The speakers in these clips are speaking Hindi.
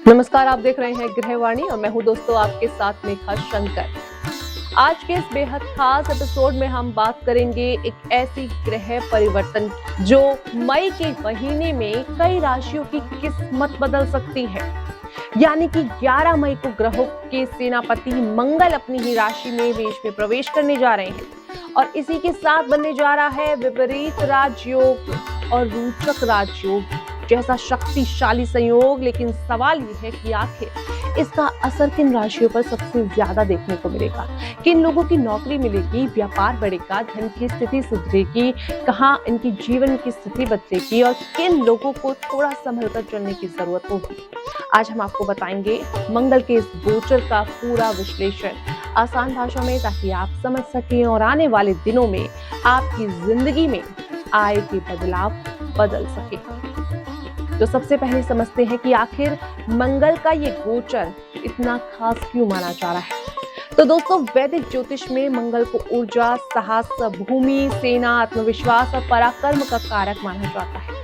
नमस्कार, आप देख रहे हैं गृहवाणी और मैं हूं दोस्तों आपके साथ मेघा शंकर। आज के इस बेहद खास एपिसोड में हम बात करेंगे एक ऐसी ग्रह परिवर्तन की जो मई के महीने में कई राशियों की किस्मत बदल सकती है। यानी कि 11 मई को ग्रहों के सेनापति मंगल अपनी ही राशि में मेष में प्रवेश करने जा रहे हैं और इसी के साथ बनने जा रहा है विपरीत राजयोग और रोचक राजयोग जैसा शक्तिशाली संयोग। लेकिन सवाल ये है कि आखिर इसका असर किन राशियों पर सबसे ज्यादा देखने को मिलेगा, किन लोगों की नौकरी मिलेगी, व्यापार बढ़ेगा, धन की स्थिति सुधरेगी, कहाँ इनकी जीवन की स्थिति बदलेगी और किन लोगों को थोड़ा संभल कर चलने की जरूरत होगी। आज हम आपको बताएंगे मंगल के इस गोचर का पूरा विश्लेषण आसान भाषा में, ताकि आप समझ सकें और आने वाले दिनों में आपकी जिंदगी में आए के बदलाव बदल सके। तो सबसे पहले समझते हैं कि आखिर मंगल का ये गोचर इतना खास क्यों माना जा रहा है। तो दोस्तों, वैदिक ज्योतिष में मंगल को ऊर्जा, साहस, भूमि, सेना, आत्मविश्वास और पराक्रम का कारक माना जाता है।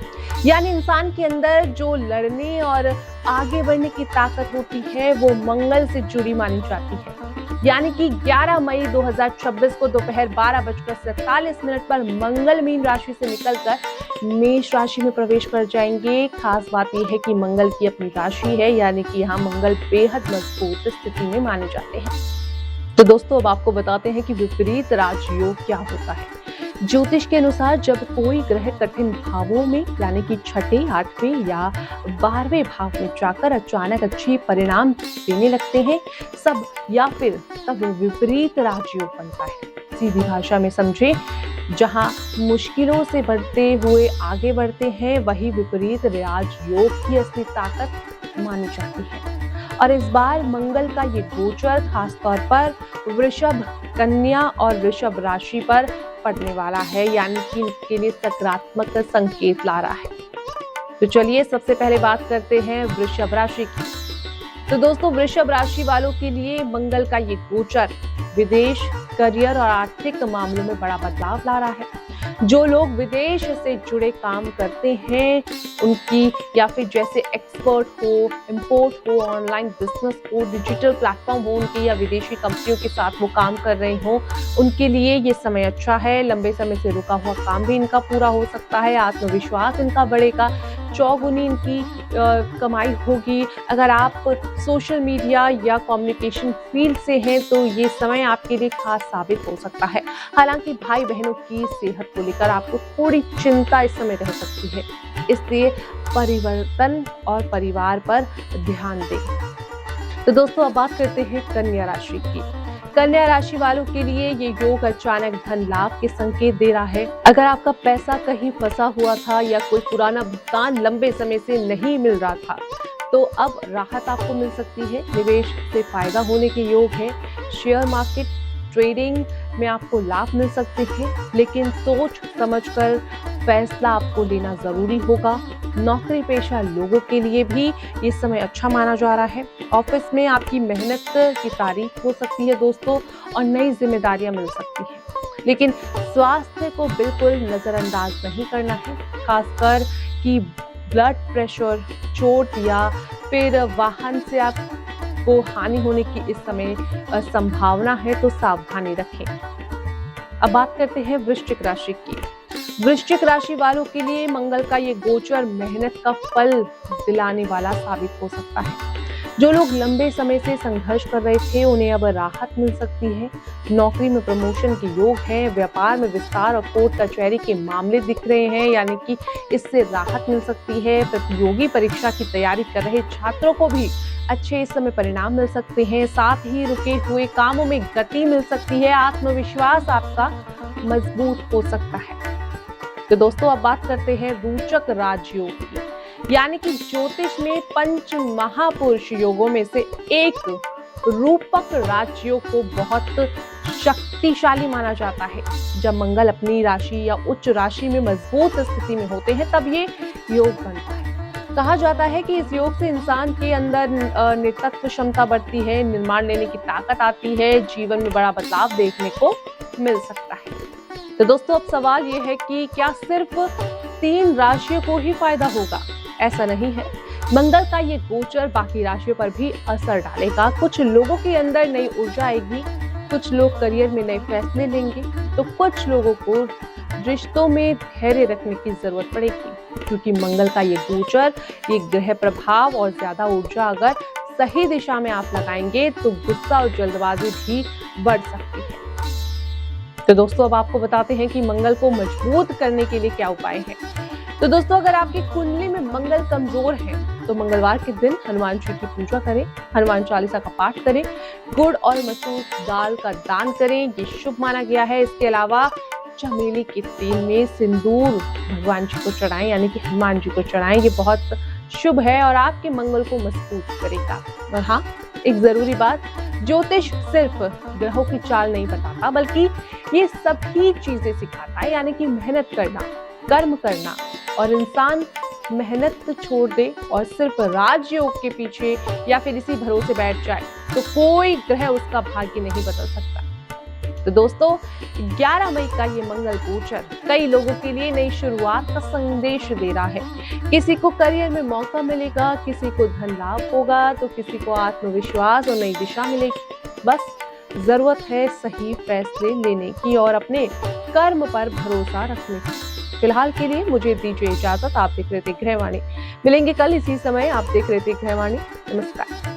यानी इंसान के अंदर जो लड़ने और आगे बढ़ने की ताकत होती है वो मंगल से जुड़ी मानी जाती है। यानी कि 11 मई 2026 को दोपहर 12:47 पर मंगल मीन राशि से निकलकर मेष राशि में प्रवेश कर जाएंगे। खास बात यह है कि मंगल की अपनी राशि है, यानी कि यहाँ मंगल बेहद मजबूत स्थिति में माने जाते हैं। तो दोस्तों, अब आपको बताते हैं कि विपरीत राजयोग क्या होता है। ज्योतिष के अनुसार जब कोई ग्रह कठिन भावों में यानी कि छठे, 8वें या 12वें भाव में जाकर अचानक अच्छे परिणाम देने लगते हैं सब या फिर तब वो विपरीत राजयोग बनता है। सीधी भाषा में समझे, जहां मुश्किलों से बढ़ते हुए आगे बढ़ते हैं वही विपरीत राजयोग की असली ताकत मानी जाती है। और इस बार मंगल का ये गोचर खासतौर पर वृषभ, कन्या और वृषभ राशि पर पड़ने वाला है, यानी कि इनके लिए सकारात्मक संकेत ला रहा है। तो चलिए सबसे पहले बात करते हैं वृषभ राशि की। तो दोस्तों, वृषभ राशि वालों के लिए मंगल का ये गोचर विदेश, करियर और आर्थिक मामलों में बड़ा बदलाव ला रहा है। जो लोग विदेश से जुड़े काम करते हैं उनकी, या फिर जैसे एक्सपोर्ट हो, इंपोर्ट हो, ऑनलाइन बिजनेस हो, डिजिटल प्लेटफॉर्म हो उनके, या विदेशी कंपनियों के साथ वो काम कर रहे हो, उनके लिए ये समय अच्छा है। लंबे समय से रुका हुआ काम भी इनका पूरा हो सकता है, आत्मविश्वास इनका बढ़ेगा, चौगुनी इनकी कमाई होगी। अगर आप सोशल मीडिया या कम्युनिकेशन फील्ड से हैं तो ये समय आपके लिए खास साबित हो सकता है। हालांकि भाई बहनों की सेहत को लेकर आपको थोड़ी चिंता इस समय रह सकती है, इसलिए परिवर्तन और परिवार पर ध्यान दें। तो दोस्तों, अब बात करते हैं कन्या राशि की। कन्या राशि वालों के लिए ये योग अचानक धन लाभ के संकेत दे रहा है। अगर आपका पैसा कहीं फंसा हुआ था या कोई पुराना भुगतान लंबे समय से नहीं मिल रहा था तो अब राहत आपको मिल सकती है। निवेश से फायदा होने के योग है। शेयर मार्केट, ट्रेडिंग में आपको लाभ मिल सकते हैं, लेकिन सोच समझकर फैसला आपको लेना जरूरी होगा। नौकरी पेशा लोगों के लिए भी ये समय अच्छा माना जा रहा है। ऑफिस में आपकी मेहनत की तारीफ हो सकती है दोस्तों, और नई जिम्मेदारियां मिल सकती हैं। लेकिन स्वास्थ्य को बिल्कुल नजरअंदाज नहीं करना है, खासकर कि ब्लड प्रेशर, चोट या फिर वाहन से आपको हानि होने की इस समय संभावना है, तो सावधानी रखें। अब बात करते हैं वृश्चिक राशि की। वृश्चिक राशि वालों के लिए मंगल का ये गोचर मेहनत का फल दिलाने वाला साबित हो सकता है। जो लोग लंबे समय से संघर्ष कर रहे थे उन्हें अब राहत मिल सकती है। नौकरी में प्रमोशन के योग हैं, व्यापार में विस्तार और कोर्ट कचहरी के मामले दिख रहे हैं, यानी कि इससे राहत मिल सकती है। प्रतियोगी परीक्षा की तैयारी कर रहे छात्रों को भी अच्छे इस समय परिणाम मिल सकते हैं। साथ ही रुके हुए कामों में गति मिल सकती है। आत्मविश्वास आपका मजबूत हो सकता है। तो दोस्तों, अब बात करते हैं रोचक राजयोग की। यानी कि ज्योतिष में पंच महापुरुष योगों में से एक रूपक राजयोग को बहुत शक्तिशाली माना जाता है। जब मंगल अपनी राशि या उच्च राशि में मजबूत स्थिति में होते हैं तब ये योग बनता है। कहा जाता है कि इस योग से इंसान के अंदर नेतृत्व क्षमता बढ़ती है, निर्माण लेने की ताकत आती है, जीवन में बड़ा बदलाव देखने को मिल सकता है। तो दोस्तों, अब सवाल ये है कि क्या सिर्फ 3 राशियों को ही फायदा होगा? ऐसा नहीं है। मंगल का ये गोचर बाकी राशियों पर भी असर डालेगा। कुछ लोगों के अंदर नई ऊर्जा आएगी, कुछ लोग करियर में नए फैसले लेंगे, तो कुछ लोगों को रिश्तों में धैर्य रखने की जरूरत पड़ेगी, क्योंकि मंगल का ये गोचर, ये ग्रह प्रभाव और ज्यादा ऊर्जा अगर सही दिशा में आप लगाएंगे तो गुस्सा और जल्दबाजी भी बढ़ सकती है। तो दोस्तों, अब आपको बताते हैं कि मंगल को मजबूत करने के लिए क्या उपाय है। तो दोस्तों, अगर आपकी कुंडली में मंगल कमजोर है तो मंगलवार के दिन हनुमान जी की पूजा करें, हनुमान चालीसा का पाठ करें, गुड़ और मसूर दाल का दान करें, ये शुभ माना गया है। इसके अलावा चमेली के तेल में सिंदूर भगवान जी को चढ़ाएं, यानी कि हनुमान जी को चढ़ाएं, ये बहुत शुभ है और आपके मंगल को मजबूत करेगा। और हाँ, एक जरूरी बात, ज्योतिष सिर्फ ग्रहों की चाल नहीं बताता, बल्कि ये सभी चीजें सिखाता है, यानी कि मेहनत करना, कर्म करना, और इंसान मेहनत छोड़ दे और सिर्फ राजयोग के पीछे या फिर इसी भरोसे बैठ जाए तो कोई ग्रह उसका भाग्य नहीं बदल सकता। तो दोस्तों, 11 मई का ये मंगल गोचर कई लोगों के लिए नई शुरुआत का संदेश दे रहा है। किसी को करियर में मौका मिलेगा, किसी को धन लाभ होगा, तो किसी को आत्मविश्वास और नई दिशा मिलेगी। बस जरूरत है सही फैसले लेने की और अपने कर्म पर भरोसा रखने की। फिलहाल के लिए मुझे दीजिए इजाजत। आप देख रहे थे गृहवाणी। मिलेंगे कल इसी समय। आप देख रहे थे गृहवाणी। नमस्कार।